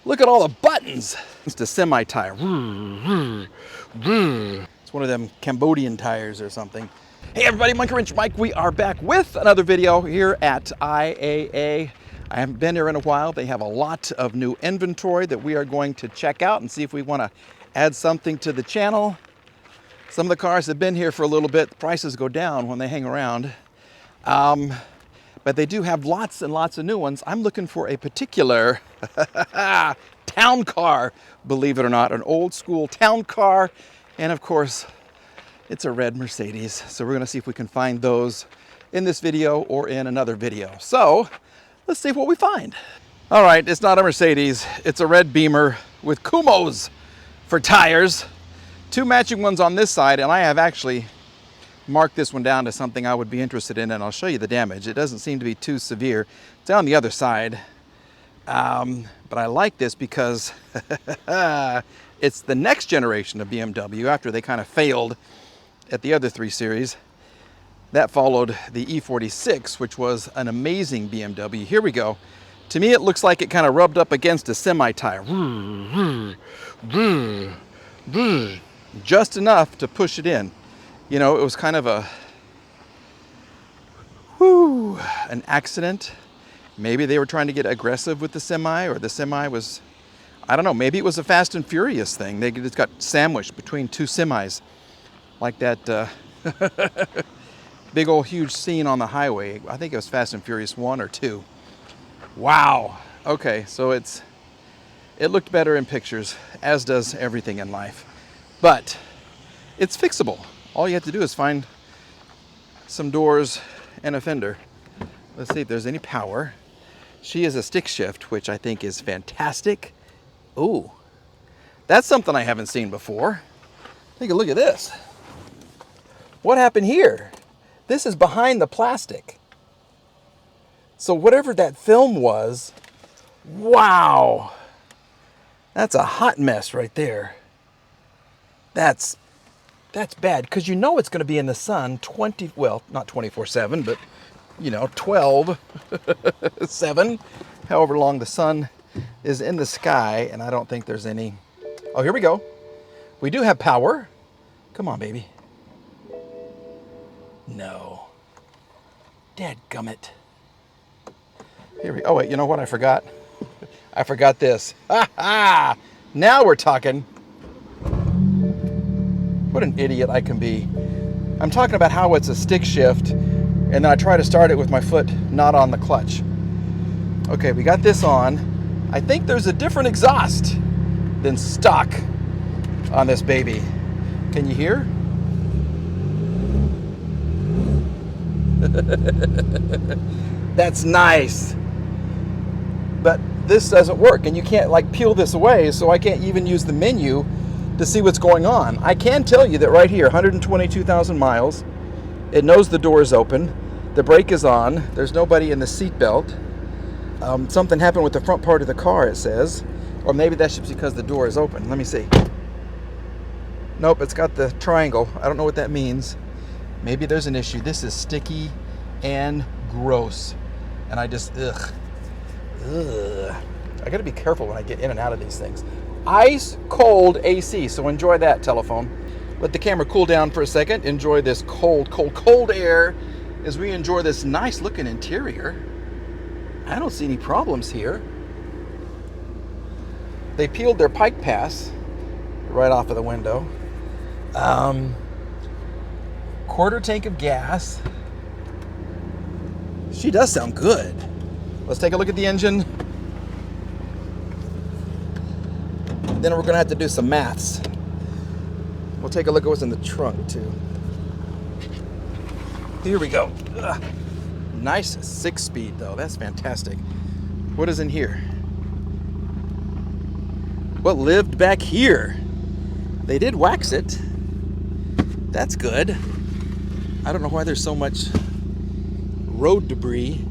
Look at all the buttons. It's a semi tire. It's one of them Cambodian tires or something. Hey everybody, Monkey Wrench Mike. We are back with another video here at IAA. I haven't been here in a while. They have a lot of new inventory that we are going to check out and see if we want to add something to the channel. Some of the cars have been here for a little bit. The prices go down when they hang around. But they do have lots and lots of new ones. I'm looking for a particular town car, believe it or not, an old school town car. And of course, it's a red Mercedes. So we're gonna see if we can find those in this video or in another video. So let's see what we find. All right, it's not a Mercedes. It's a red Beamer with Kumos for tires. Two matching ones on this side, and I have actually mark this one down to something I would be interested in, and I'll show you the damage. It doesn't seem to be too severe. It's on the other side. But I like this because it's the next generation of BMW after they kind of failed at the other 3 Series. That followed the E46, which was an amazing BMW. Here we go. To me, it looks like it kind of rubbed up against a semi-tire. Just enough to push it in. You know, it was kind of an accident. Maybe they were trying to get aggressive with the semi, or the semi was, I don't know, maybe it was a Fast and Furious thing. They just got sandwiched between 2 semis. Like that big old huge scene on the highway. I think it was Fast and Furious 1 or 2. Wow. Okay, so it looked better in pictures, as does everything in life. But it's fixable. All you have to do is find some doors and a fender. Let's see if there's any power. She is a stick shift, which I think is fantastic. Ooh, that's something I haven't seen before. Take a look at this. What happened here? This is behind the plastic. So whatever that film was, wow. That's a hot mess right there. That's bad, because you know it's going to be in the sun well, not 24/7, but you know, 12/7, however long the sun is in the sky, and I don't think there's any. Oh, here we go. We do have power. Come on, baby. No. Dadgummit. Here we go. Oh, wait, you know what I forgot? I forgot this. Ha ha! Now we're talking. What an idiot I can be. I'm talking about how it's a stick shift, and then I try to start it with my foot not on the clutch. Okay, we got this on. I think there's a different exhaust than stock on this baby. Can you hear? That's nice. But this doesn't work, and you can't like peel this away, so I can't even use the menu to see what's going on. I can tell you that right here, 122,000 miles. It knows the door is open. The brake is on. There's nobody in the seat belt. Something happened with the front part of the car, it says. Or maybe that's just because the door is open. Let me see. Nope, it's got the triangle. I don't know what that means. Maybe there's an issue. This is sticky and gross. And I just, ugh. I gotta be careful when I get in and out of these things. Ice cold AC, so enjoy that, telephone. Let the camera cool down for a second. Enjoy this cold, cold, cold air as we enjoy this nice looking interior. I don't see any problems here. They peeled their pike pass right off of the window. Quarter tank of gas. She does sound good. Let's take a look at the engine. Then we're gonna have to do some maths. We'll take a look at what's in the trunk too. Here we go. Ugh. Nice 6-speed though, that's fantastic. What is in here? What lived back here? They did wax it. That's good. I don't know why there's so much road debris.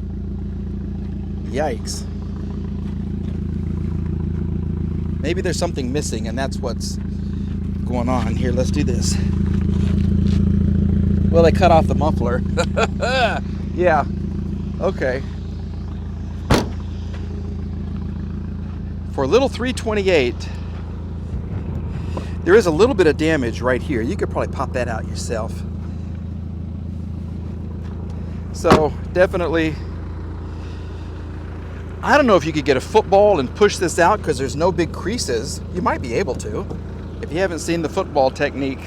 Yikes. Maybe there's something missing and that's what's going on. Here, let's do this. Well, they cut off the muffler. Yeah. Okay. For a little 328, there is a little bit of damage right here. You could probably pop that out yourself. So definitely, I don't know if you could get a football and push this out because there's no big creases. You might be able to. If you haven't seen the football technique,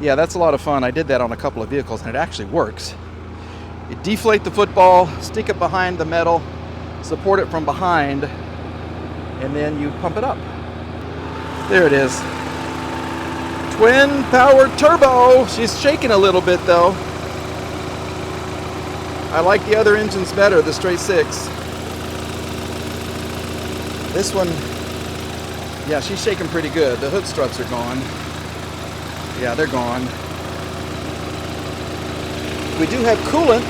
yeah, that's a lot of fun. I did that on a couple of vehicles and it actually works. You deflate the football, stick it behind the metal, support it from behind, and then you pump it up. There it is. Twin power turbo. She's shaking a little bit though. I like the other engines better, the straight six. This one, yeah, she's shaking pretty good. The hood struts are gone. Yeah, they're gone. We do have coolant.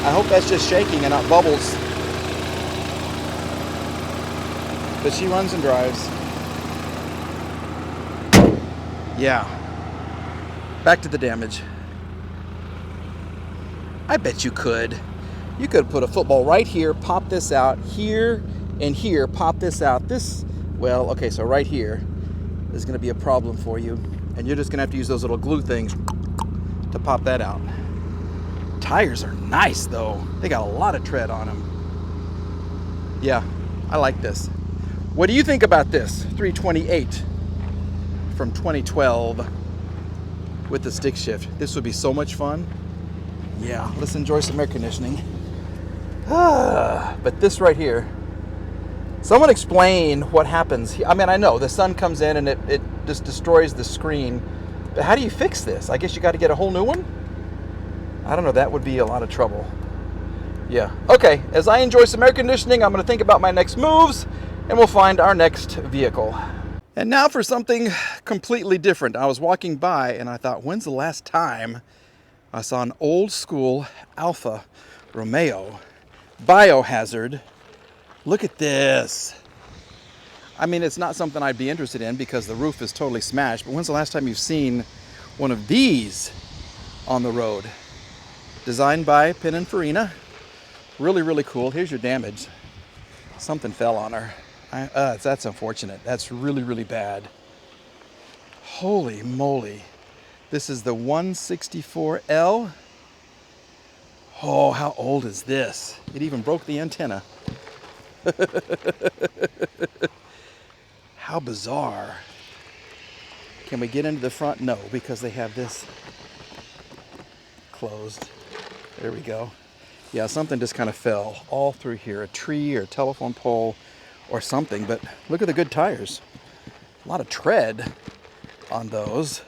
I hope that's just shaking and not bubbles. But she runs and drives. Yeah. Back to the damage. I bet you could. You could put a football right here, pop this out, here and here, pop this out. This, well, okay, so right here is going to be a problem for you. And you're just going to have to use those little glue things to pop that out. Tires are nice, though. They got a lot of tread on them. Yeah, I like this. What do you think about this 328 from 2012 with the stick shift? This would be so much fun. Yeah, let's enjoy some air conditioning. But this right here, someone explain what happens. I mean, I know the sun comes in and it just destroys the screen. But how do you fix this? I guess you got to get a whole new one? I don't know, that would be a lot of trouble. Yeah, okay, as I enjoy some air conditioning, I'm going to think about my next moves and we'll find our next vehicle. And now for something completely different. I was walking by and I thought, when's the last time I saw an old school Alfa Romeo Biohazard? Look at this. I mean, it's not something I'd be interested in because the roof is totally smashed, but when's the last time you've seen one of these on the road? Designed by Pininfarina. Really, really cool. Here's your damage. Something fell on her. That's unfortunate. That's really, really bad. Holy moly. This is the 164L. Oh, how old is this? It even broke the antenna. How bizarre. Can we get into the front? No, because they have this closed. There we go. Yeah, something just kind of fell all through here. A tree or a telephone pole or something. But look at the good tires. A lot of tread on those.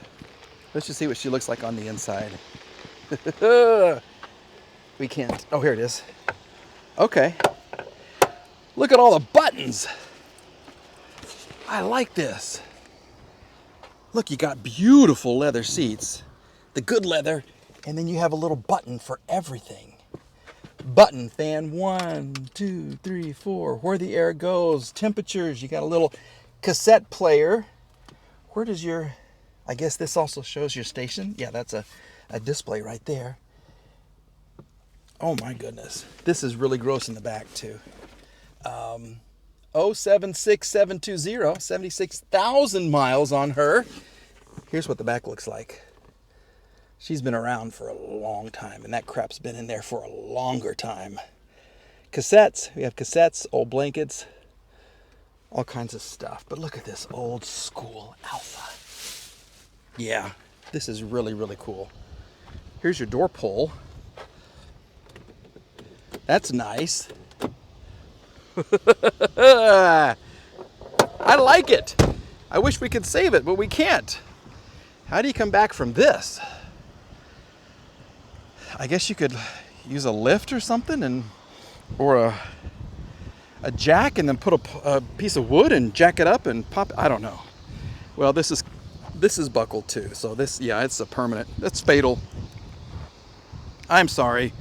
Let's just see what she looks like on the inside. We can't. Oh, here it is. Okay. Look at all the buttons. I like this. Look, you got beautiful leather seats. The good leather. And then you have a little button for everything. Button, fan 1, 2, 3, 4. Where the air goes. Temperatures. You got a little cassette player. Where does your... I guess this also shows your station. Yeah, that's a display right there. Oh my goodness. This is really gross in the back too. 076720, 76,000 miles on her. Here's what the back looks like. She's been around for a long time, and that crap's been in there for a longer time. Cassettes, we have cassettes, old blankets, all kinds of stuff. But look at this old school Alfa. Yeah, this is really, really cool. Here's your door pull. That's nice. I like it. I wish we could save it, but we can't. How do you come back from this? I guess you could use a lift or something, or a jack, and then put a piece of wood and jack it up and pop. I don't know. Well, this is buckled too, so this, yeah, it's a permanent. That's fatal. I'm sorry,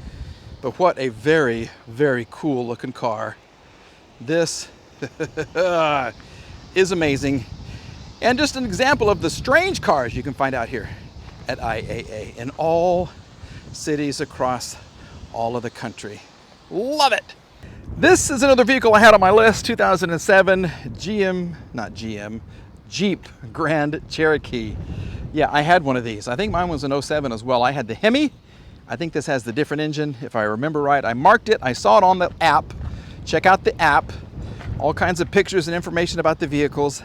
but what a very, very cool looking car. This is amazing, and just an example of the strange cars you can find out here at IAA in all cities across all of the country. Love it. This is another vehicle I had on my list, 2007 Jeep Grand Cherokee. Yeah, I had one of these. I think mine was an '07 as well. I had the Hemi. I think this has the different engine, if I remember right. I marked it. I saw it on the app. Check out the app. All kinds of pictures and information about the vehicles.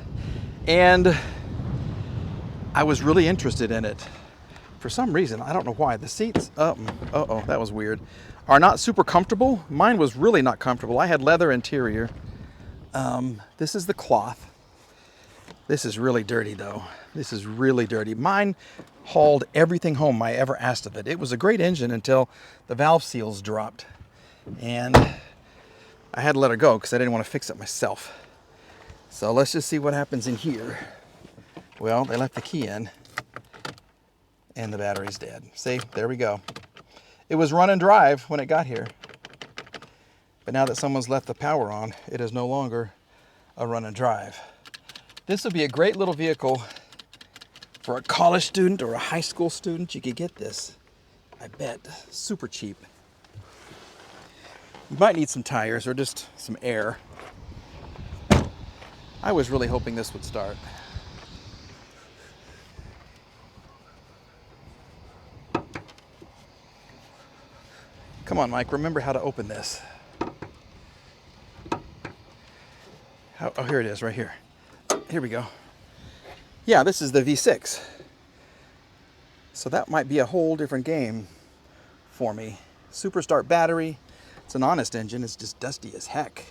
And I was really interested in it. For some reason, I don't know why. The seats, uh-oh, that was weird, are not super comfortable. Mine was really not comfortable. I had leather interior. This is the cloth. This is really dirty though. This is really dirty. Mine hauled everything home I ever asked of it. It was a great engine until the valve seals dropped. And I had to let her go because I didn't want to fix it myself. So let's just see what happens in here. Well, they left the key in and the battery's dead. See, there we go. It was run and drive when it got here. But now that someone's left the power on, it is no longer a run and drive. This would be a great little vehicle for a college student or a high school student. You could get this, I bet, super cheap. You might need some tires or just some air. I was really hoping this would start. Come on, Mike, remember how to open this. Oh, here it is, right here. Here we go. Yeah, this is the V6. So that might be a whole different game for me. Super start battery. It's an honest engine. It's just dusty as heck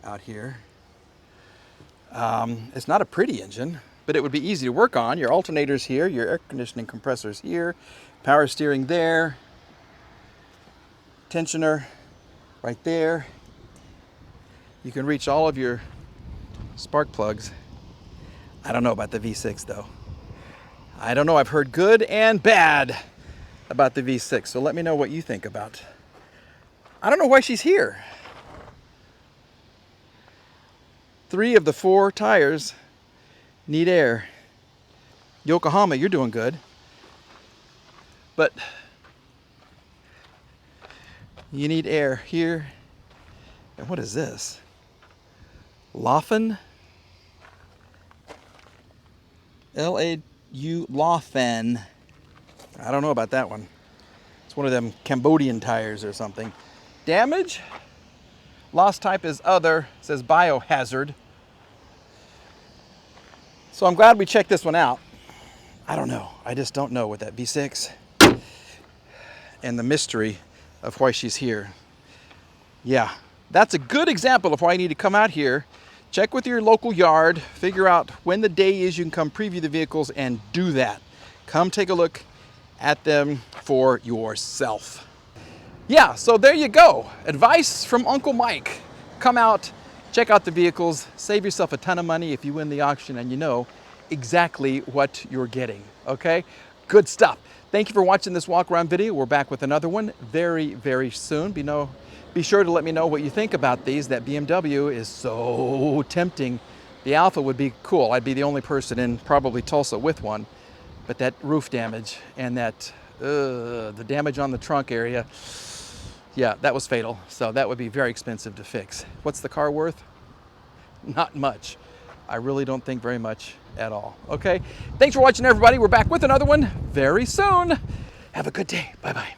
out here. It's not a pretty engine, but it would be easy to work on. Your alternator's here, your air conditioning compressor's here, power steering there, tensioner right there. You can reach all of your spark plugs. I don't know about the V6 though. I don't know. I've heard good and bad about the V6. So let me know what you think about. I don't know why she's here. 3 of the 4 tires need air. Yokohama, you're doing good. But you need air here. And what is this? Laufen? L-A-U, Laufen. I don't know about that one. It's one of them Cambodian tires or something. Damage? Lost type is other. It says biohazard. So I'm glad we checked this one out. I don't know. I just don't know with that V6 and the mystery of why she's here. Yeah, that's a good example of why you need to come out here, check with your local yard, figure out when the day is you can come preview the vehicles and do that. Come take a look at them for yourself. Yeah, so there you go. Advice from Uncle Mike. Come out, check out the vehicles, save yourself a ton of money if you win the auction and you know exactly what you're getting, okay? Good stuff. Thank you for watching this walk around video. We're back with another one very, very soon. Be sure to let me know what you think about these. That BMW is so tempting. The Alfa would be cool. I'd be the only person in probably Tulsa with one. But that roof damage and that the damage on the trunk area, yeah, that was fatal. So that would be very expensive to fix. What's the car worth? Not much. I really don't think very much at all. Okay, thanks for watching, everybody. We're back with another one very soon. Have a good day. Bye-bye.